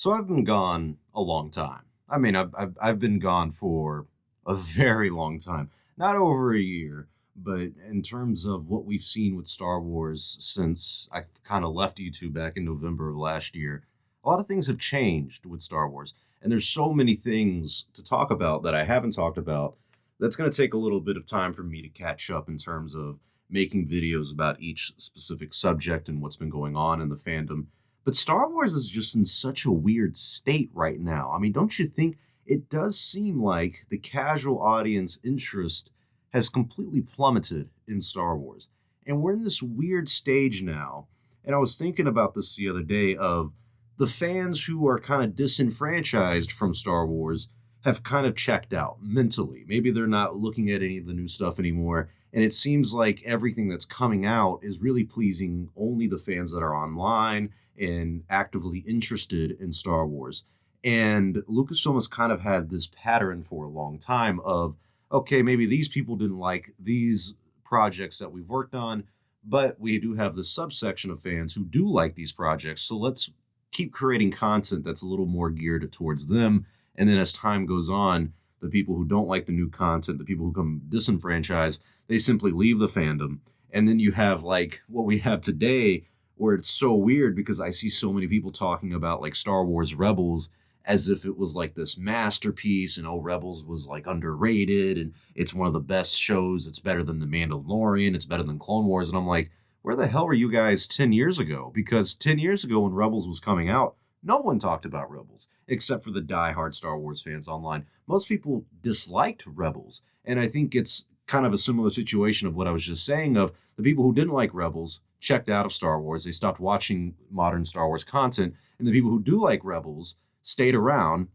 So I've been gone a long time. I mean, I've been gone for a very long time. Not over a year, but in terms of what we've seen with Star Wars since I kind of left YouTube back in November of last year, a lot of things have changed with Star Wars. And there's so many things to talk about that I haven't talked about. That's going to take a little bit of time for me to catch up in terms of making videos about each specific subject and what's been going on in the fandom. But Star Wars is just in such a weird state right now. I mean, don't you think it does seem like the casual audience interest has completely plummeted in Star Wars? And we're in this weird stage now. And I was thinking about this the other day of the fans who are kind of disenfranchised from Star Wars have kind of checked out mentally. Maybe they're not looking at any of the new stuff anymore. And it seems like everything that's coming out is really pleasing only the fans that are online and actively interested in Star Wars. And Lucasfilm has kind of had this pattern for a long time of, okay, maybe these people didn't like these projects that we've worked on, but we do have this subsection of fans who do like these projects. So let's keep creating content that's a little more geared towards them. And then as time goes on, the people who don't like the new content, the people who come disenfranchised, they simply leave the fandom. And then you have like what we have today, where it's so weird because I see so many people talking about like Star Wars Rebels as if it was like this masterpiece and oh, Rebels was like underrated and it's one of the best shows. It's better than The Mandalorian. It's better than Clone Wars. And I'm like, where the hell were you guys 10 years ago? Because 10 years ago when Rebels was coming out, no one talked about Rebels except for the diehard Star Wars fans online. Most people disliked Rebels. And I think it's kind of a similar situation of what I was just saying of the people who didn't like Rebels checked out of Star Wars. They stopped watching modern Star Wars content. And the people who do like Rebels stayed around.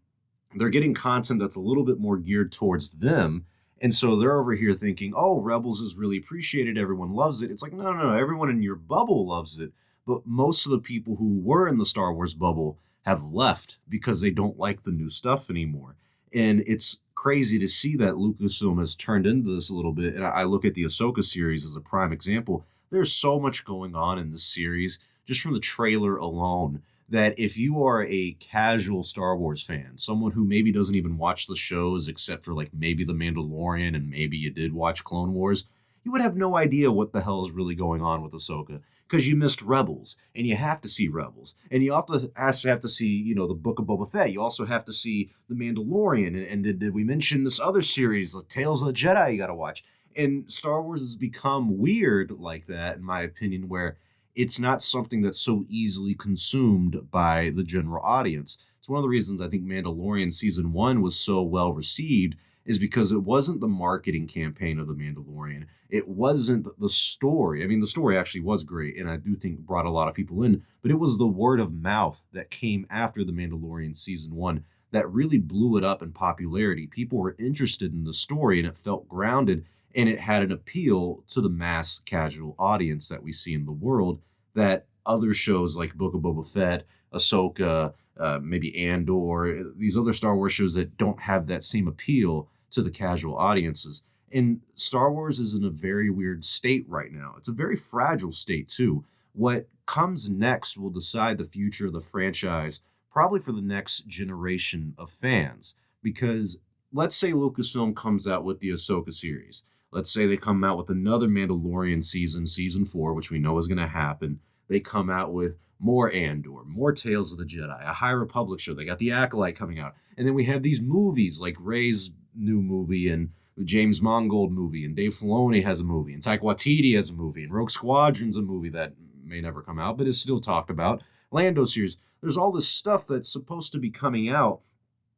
They're getting content that's a little bit more geared towards them. And so they're over here thinking, oh, Rebels is really appreciated. Everyone loves it. It's like, no. Everyone in your bubble loves it. But most of the people who were in the Star Wars bubble have left because they don't like the new stuff anymore. And it's crazy to see that Lucasfilm has turned into this a little bit. And I look at the Ahsoka series as a prime example. There's so much going on in this series, just from the trailer alone, that if you are a casual Star Wars fan, someone who maybe doesn't even watch the shows except for like maybe The Mandalorian and maybe you did watch Clone Wars, you would have no idea what the hell is really going on with Ahsoka because you missed Rebels and you have to see Rebels and you also have to see, the Book of Boba Fett. You also have to see The Mandalorian. And did we mention this other series, like Tales of the Jedi, you got to watch. And Star Wars has become weird like that, in my opinion, where it's not something that's so easily consumed by the general audience. It's one of the reasons I think Mandalorian season 1 was so well received is because it wasn't the marketing campaign of The Mandalorian. It wasn't the story. I mean, the story actually was great, and I do think brought a lot of people in, but it was the word of mouth that came after The Mandalorian season 1 that really blew it up in popularity. People were interested in the story, and it felt grounded, and it had an appeal to the mass casual audience that we see in the world that other shows like Book of Boba Fett, Ahsoka, maybe Andor, these other Star Wars shows that don't have that same appeal to the casual audiences. And Star Wars is in a very weird state right now. It's a very fragile state, too. What comes next will decide the future of the franchise, probably for the next generation of fans. Because let's say Lucasfilm comes out with the Ahsoka series. Let's say they come out with another Mandalorian season 4, which we know is going to happen. They come out with more Andor, more Tales of the Jedi, a High Republic show. They got the Acolyte coming out. And then we have these movies like Rey's new movie and the James Mangold movie, and Dave Filoni has a movie, and Taika Waititi has a movie, and Rogue Squadron's a movie that may never come out, but is still talked about. Lando series. There's all this stuff that's supposed to be coming out,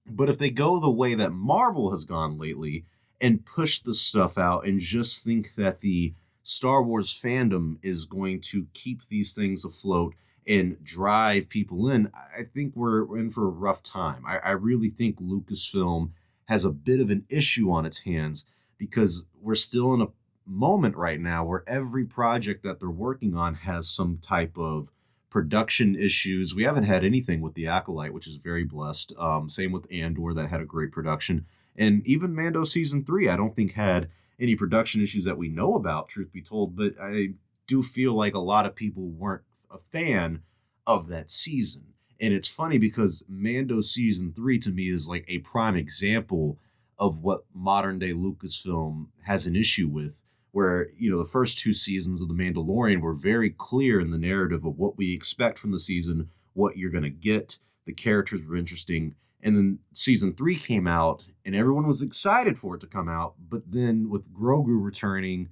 but if they go the way that Marvel has gone lately and push the stuff out and just think that the Star Wars fandom is going to keep these things afloat and drive people in, I think we're in for a rough time. I really think Lucasfilm has a bit of an issue on its hands because we're still in a moment right now where every project that they're working on has some type of production issues. We haven't had anything with The Acolyte, which is very blessed. Same with Andor, that had a great production. And even Mando Season 3, I don't think had any production issues that we know about, truth be told. But I do feel like a lot of people weren't a fan of that season. And it's funny because Mando season 3 to me is like a prime example of what modern day Lucasfilm has an issue with, where, the first two seasons of The Mandalorian were very clear in the narrative of what we expect from the season, what you're going to get. The characters were interesting. And then season 3 came out and everyone was excited for it to come out. But then with Grogu returning,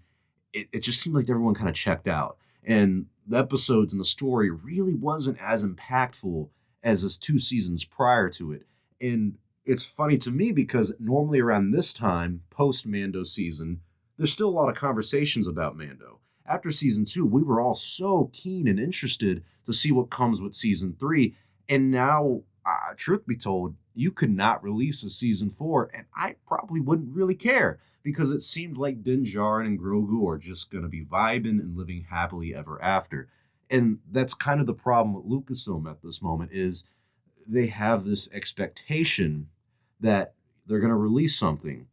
it just seemed like everyone kind of checked out. And the episodes and the story really wasn't as impactful as the two seasons prior to it. And it's funny to me because normally around this time, post Mando season, there's still a lot of conversations about Mando. After season 2, we were all so keen and interested to see what comes with season 3. And now, truth be told, you could not release a season 4, and I probably wouldn't really care because it seemed like Din Djarin and Grogu are just going to be vibing and living happily ever after. And that's kind of the problem with Lucasfilm at this moment is they have this expectation that they're going to release something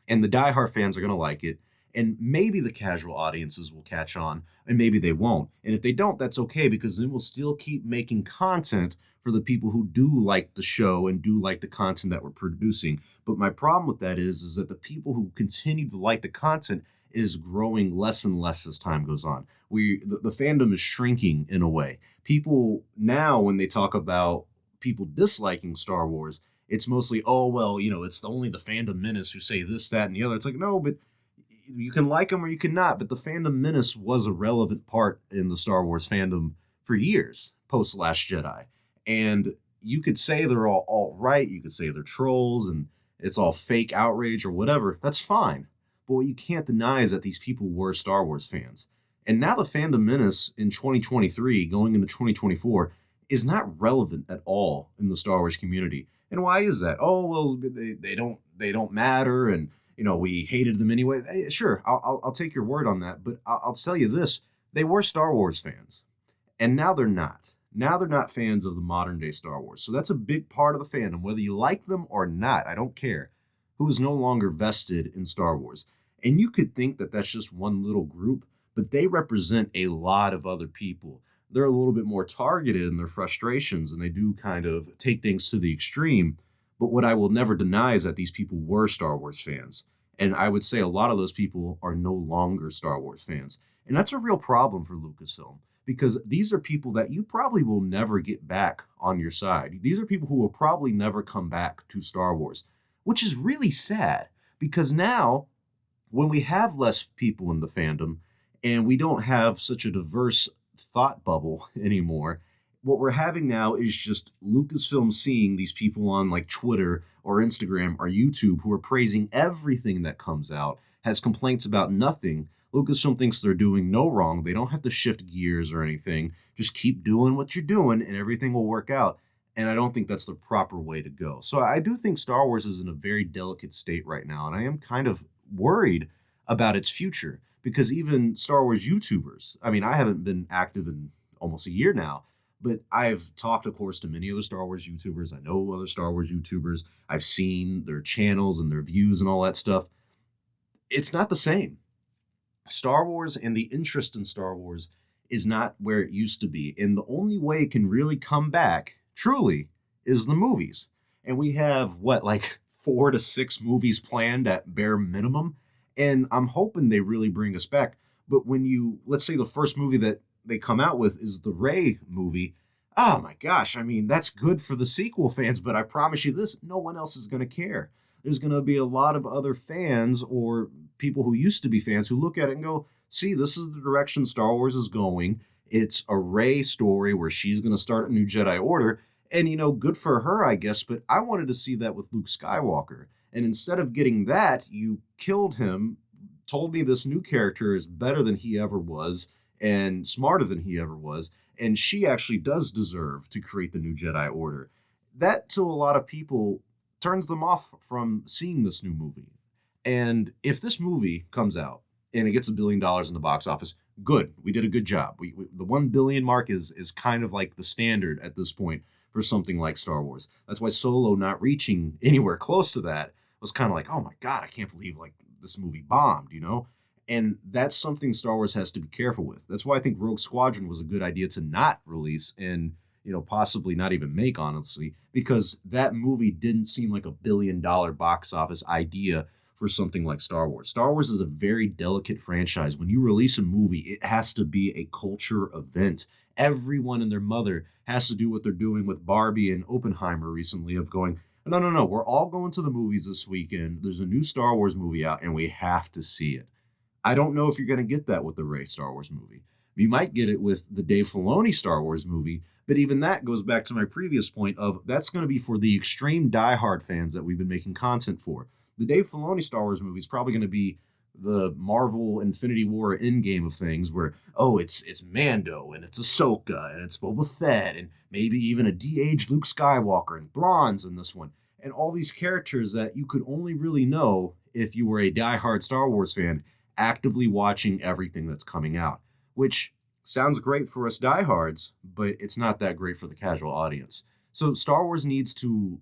and the diehard fans are going to like it. And maybe the casual audiences will catch on, and maybe they won't. And if they don't, that's okay, because then we'll still keep making content for the people who do like the show and do like the content that we're producing. But my problem with that is that the people who continue to like the content is growing less and less as time goes on. The fandom is shrinking in a way. People now, when they talk about people disliking Star Wars, it's mostly, oh, well, it's only the fandom menace who say this, that, and the other. It's like, no, but you can like them or you can not, but the fandom menace was a relevant part in the Star Wars fandom for years, post Last Jedi. And you could say they're all alt-right, you could say they're trolls, and it's all fake outrage or whatever. That's fine. But what you can't deny is that these people were Star Wars fans. And now the fandom menace in 2023, going into 2024, is not relevant at all in the Star Wars community. And why is that? Oh, well, they don't matter, and we hated them anyway. Hey, sure, I'll take your word on that, but I'll tell you this: they were Star Wars fans, and now they're not. Now they're not fans of the modern day Star Wars. So that's a big part of the fandom, whether you like them or not. I don't care. Who is no longer vested in Star Wars, and you could think that that's just one little group, but they represent a lot of other people. They're a little bit more targeted in their frustrations, and they do kind of take things to the extreme. But what I will never deny is that these people were Star Wars fans. And I would say a lot of those people are no longer Star Wars fans. And that's a real problem for Lucasfilm because these are people that you probably will never get back on your side. These are people who will probably never come back to Star Wars, which is really sad because now when we have less people in the fandom and we don't have such a diverse thought bubble anymore, what we're having now is just Lucasfilm seeing these people on like Twitter or Instagram or YouTube who are praising everything that comes out, has complaints about nothing. Lucasfilm thinks they're doing no wrong. They don't have to shift gears or anything. Just keep doing what you're doing and everything will work out. And I don't think that's the proper way to go. So I do think Star Wars is in a very delicate state right now. And I am kind of worried about its future because even Star Wars YouTubers, I mean, I haven't been active in almost a year now, but I've talked, of course, to many other Star Wars YouTubers. I know other Star Wars YouTubers. I've seen their channels and their views and all that stuff. It's not the same. Star Wars and the interest in Star Wars is not where it used to be. And the only way it can really come back, truly, is the movies. And we have, like 4 to 6 movies planned at bare minimum. And I'm hoping they really bring us back. But when let's say the first movie that they come out with is the Rey movie. Oh my gosh, I mean, that's good for the sequel fans, but I promise you this, no one else is going to care. There's going to be a lot of other fans or people who used to be fans who look at it and go, see, this is the direction Star Wars is going. It's a Rey story where she's going to start a new Jedi Order. And, good for her, I guess, but I wanted to see that with Luke Skywalker. And instead of getting that, you killed him, told me this new character is better than he ever was, and smarter than he ever was, and she actually does deserve to create the new Jedi Order. That, to a lot of people, turns them off from seeing this new movie. And if this movie comes out and it gets $1 billion in the box office, good. We did a good job. The 1 billion mark is kind of like the standard at this point for something like Star Wars. That's why Solo not reaching anywhere close to that was kind of like, oh my God, I can't believe this movie bombed, And that's something Star Wars has to be careful with. That's why I think Rogue Squadron was a good idea to not release. And, possibly not even make, honestly, because that movie didn't seem like $1 billion box office idea for something like Star Wars. Star Wars is a very delicate franchise. When you release a movie, it has to be a culture event. Everyone and their mother has to do what they're doing with Barbie and Oppenheimer recently, of going, no, no, no, we're all going to the movies this weekend. There's a new Star Wars movie out and we have to see it. I don't know if you're going to get that with the Rey Star Wars movie. You might get it with the Dave Filoni Star Wars movie, but even that goes back to my previous point of that's going to be for the extreme diehard fans that we've been making content for. The Dave Filoni Star Wars movie is probably going to be the Marvel Infinity War Endgame of things, where it's Mando and it's Ahsoka and it's Boba Fett and maybe even a de-aged Luke Skywalker and Bronze in this one, and all these characters that you could only really know if you were a diehard Star Wars fan actively watching everything that's coming out, which sounds great for us diehards, but it's not that great for the casual audience. So Star Wars needs to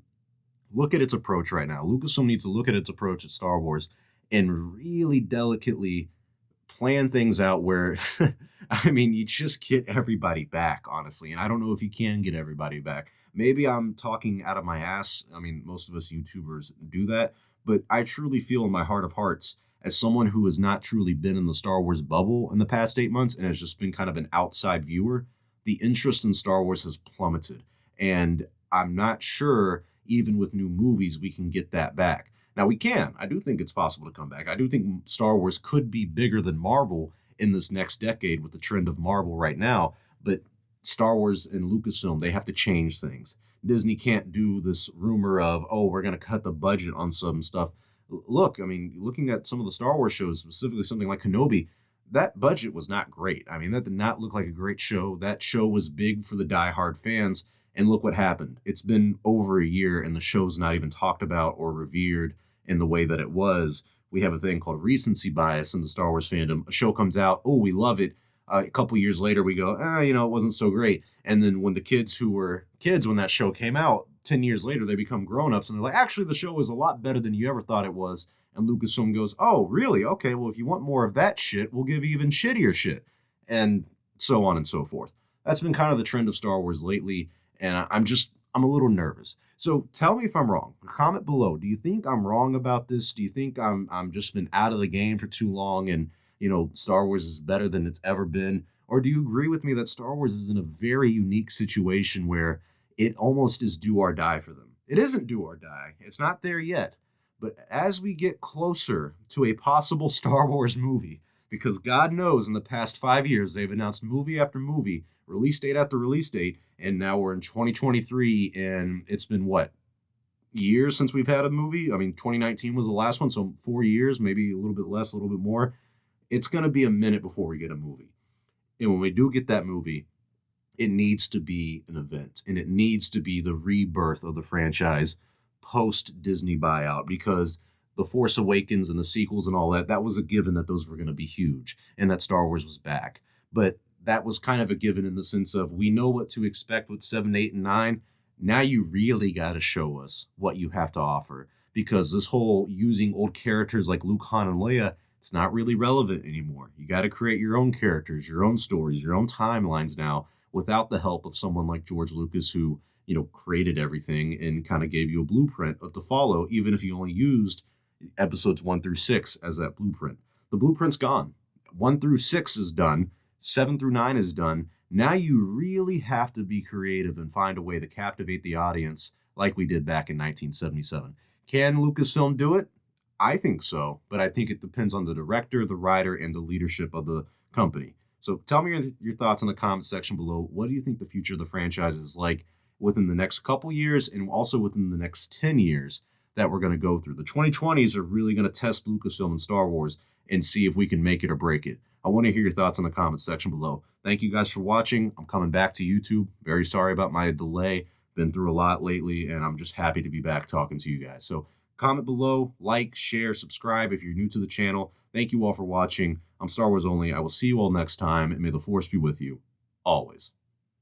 look at its approach right now. Lucasfilm needs to look at its approach at Star Wars and really delicately plan things out where, I mean, you just get everybody back, honestly. And I don't know if you can get everybody back. Maybe I'm talking out of my ass. I mean, most of us YouTubers do that. But I truly feel in my heart of hearts, as someone who has not truly been in the Star Wars bubble in the past 8 months and has just been kind of an outside viewer, the interest in Star Wars has plummeted. And I'm not sure, even with new movies, we can get that back. Now, we can. I do think it's possible to come back. I do think Star Wars could be bigger than Marvel in this next decade with the trend of Marvel right now. But Star Wars and Lucasfilm, they have to change things. Disney can't do this rumor of, oh, we're going to cut the budget on some stuff. Look, I mean, looking at some of the Star Wars shows, specifically something like Kenobi, that budget was not great. I mean, that did not look like a great show. That show was big for the diehard fans. And look what happened. It's been over a year and the show's not even talked about or revered in the way that it was. We have a thing called recency bias in the Star Wars fandom. A show comes out, oh, we love it. A couple years later, we go, it wasn't so great. And then when the kids who were kids when that show came out, 10 years later, they become grown-ups and they're like, actually, the show was a lot better than you ever thought it was. And Lucasfilm goes, oh, really? Okay, well, if you want more of that shit, we'll give you even shittier shit. And so on and so forth. That's been kind of the trend of Star Wars lately. And I'm a little nervous. So tell me if I'm wrong. Comment below. Do you think I'm wrong about this? Do you think I'm just been out of the game for too long and, Star Wars is better than it's ever been? Or do you agree with me that Star Wars is in a very unique situation where it almost is do or die for them? It isn't do or die. It's not there yet. But as we get closer to a possible Star Wars movie, because God knows in the past 5 years, they've announced movie after movie, release date after release date, and now we're in 2023, and it's been, years since we've had a movie? I mean, 2019 was the last one, so 4 years, maybe a little bit less, a little bit more. It's going to be a minute before we get a movie. And when we do get that movie, it needs to be an event, and it needs to be the rebirth of the franchise post-Disney buyout, because The Force Awakens and the sequels and all that was a given that those were going to be huge and that Star Wars was back. But that was kind of a given in the sense of we know what to expect with 7, 8, and 9. Now you really got to show us what you have to offer, because this whole using old characters like Luke, Han, and Leia, it's not really relevant anymore. You got to create your own characters, your own stories, your own timelines now without the help of someone like George Lucas who, created everything and kind of gave you a blueprint of to follow, even if you only used episodes 1 through 6 as that blueprint. The blueprint's gone. 1 through 6 is done. 7 through 9 is done. Now you really have to be creative and find a way to captivate the audience like we did back in 1977. Can Lucasfilm do it? I think so, but I think it depends on the director, the writer, and the leadership of the company. So tell me your thoughts in the comment section below. What do you think the future of the franchise is like within the next couple years and also within the next 10 years that we're going to go through? The 2020s are really going to test Lucasfilm and Star Wars and see if we can make it or break it. I want to hear your thoughts in the comment section below. Thank you guys for watching. I'm coming back to YouTube. Very sorry about my delay. Been through a lot lately, and I'm just happy to be back talking to you guys. So comment below, like, share, subscribe if you're new to the channel. Thank you all for watching. I'm Star Wars Only. I will see you all next time, and may the Force be with you always.